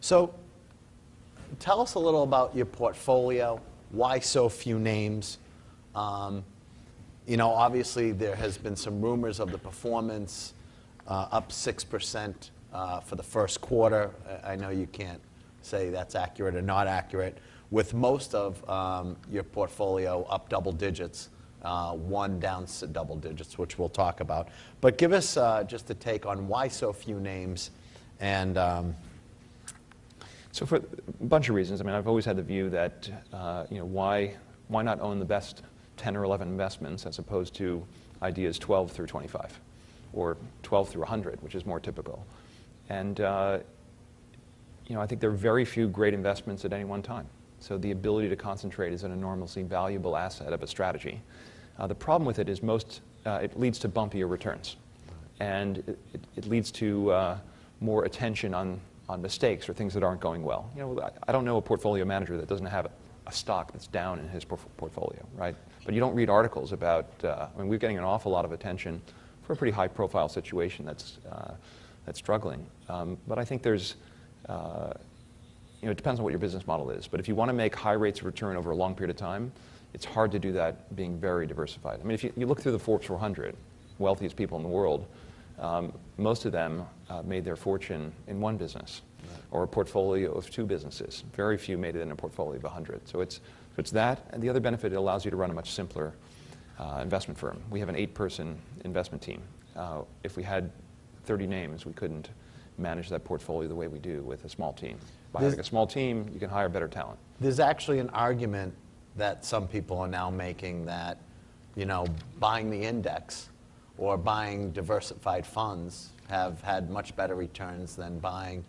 So tell us a little about your portfolio. Why so few names? You know, obviously there has been some rumors of the performance, up 6% for the first quarter. I know you can't say that's accurate or not accurate. With most of your portfolio up double digits, one down double digits, which we'll talk about. But give us just a take on why so few names, and So for a bunch of reasons. I mean, I've always had the view that you know, why not own the best 10 or 11 investments as opposed to ideas 12 through 25 or 12 through 100, which is more typical. And you know, I think there are very few great investments at any one time. So the ability to concentrate is an enormously valuable asset of a strategy. The problem with it is it leads to bumpier returns. And it leads to more attention on mistakes or things that aren't going well. You know, I don't know a portfolio manager that doesn't have a stock that's down in his portfolio, right? But you don't read articles about, I mean, we're getting an awful lot of attention for a pretty high profile situation that's struggling. But I think there's, you know, it depends on what your business model is. But if you want to make high rates of return over a long period of time, it's hard to do that being very diversified. I mean, if you look through the Forbes 400, wealthiest people in the world, most of them made their fortune in one business or a portfolio of 2 businesses. Very few made it in a portfolio of 100. So it's that, and the other benefit, it allows you to run a much simpler investment firm. We have an 8-person investment team. If we had 30 names, we couldn't manage that portfolio the way we do with a small team. By having a small team, you can hire better talent. There's actually an argument that some people are now making that, you know, buying the index or buying diversified funds have had much better returns than buying,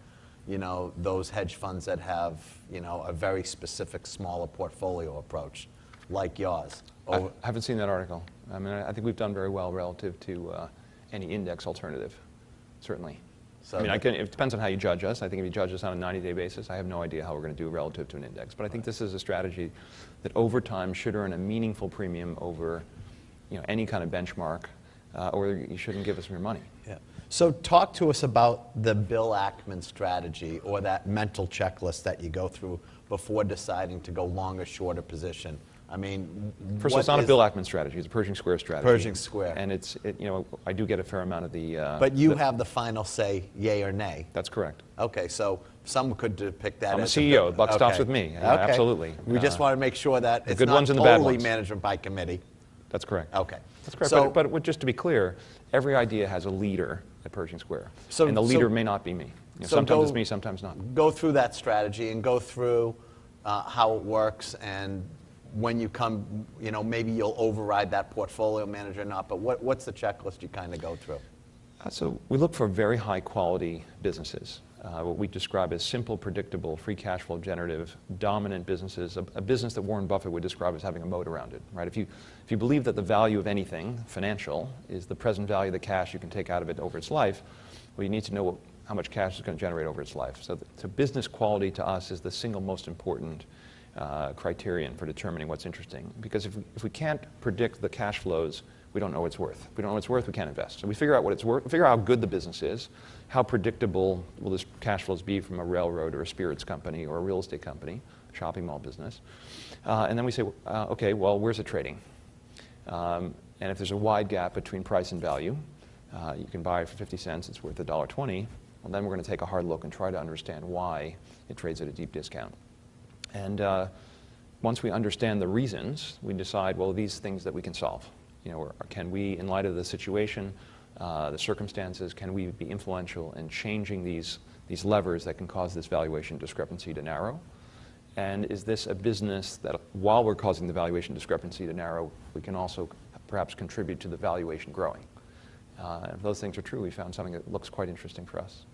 you know, those hedge funds that have, you know, a very specific smaller portfolio approach, like yours. I haven't seen that article. I mean, I think we've done very well relative to any index alternative, certainly. So I mean, it depends on how you judge us. I think if you judge us on a 90-day basis, I have no idea how we're going to do relative to an index. But I think this is a strategy that over time should earn a meaningful premium over, you know, any kind of benchmark, or you shouldn't give us your money. Yeah. So talk to us about the Bill Ackman strategy, or that mental checklist that you go through before deciding to go long or short a position. I mean, first of all, it's not a Bill Ackman strategy. It's a Pershing Square strategy. Pershing Square. And you know, I do get a fair amount of the... but you have the final say, yay or nay. That's correct. Okay, so some could depict that I'm as a CEO. The buck stops with me. Yeah, okay. Absolutely. We just want to make sure that it's good not ones and the bad totally ones. management by committee. That's correct. Okay. That's correct. So, but just to be clear, every idea has a leader at Pershing Square. And the leader may not be me. You know, sometimes it's me, sometimes not. Go through that strategy and go through how it works, and when you come, you know, maybe you'll override that portfolio manager or not, but what's the checklist you kind of go through? So we look for very high quality businesses, what we describe as simple, predictable, free cash flow generative, dominant businesses, a business that Warren Buffett would describe as having a moat around it, right? If you believe that the value of anything financial is the present value of the cash you can take out of it over its life, well, you need to know how much cash it's going to generate over its life. So business quality to us is the single most important criterion for determining what's interesting. Because if we can't predict the cash flows, we don't know what it's worth. If we don't know what it's worth, we can't invest. So we figure out what it's worth, figure out how good the business is, how predictable will this cash flows be from a railroad or a spirits company or a real estate company, shopping mall business. And then we say, okay, well, where's it trading? And if there's a wide gap between price and value, you can buy it for 50 cents, it's worth $1.20. Well, then we're going to take a hard look and try to understand why it trades at a deep discount. And once we understand the reasons, we decide, well, these things that we can solve. You know, or can we, in light of the situation, the circumstances, can we be influential in changing these levers that can cause this valuation discrepancy to narrow? And is this a business that, while we're causing the valuation discrepancy to narrow, we can also perhaps contribute to the valuation growing? If those things are true, we found something that looks quite interesting for us.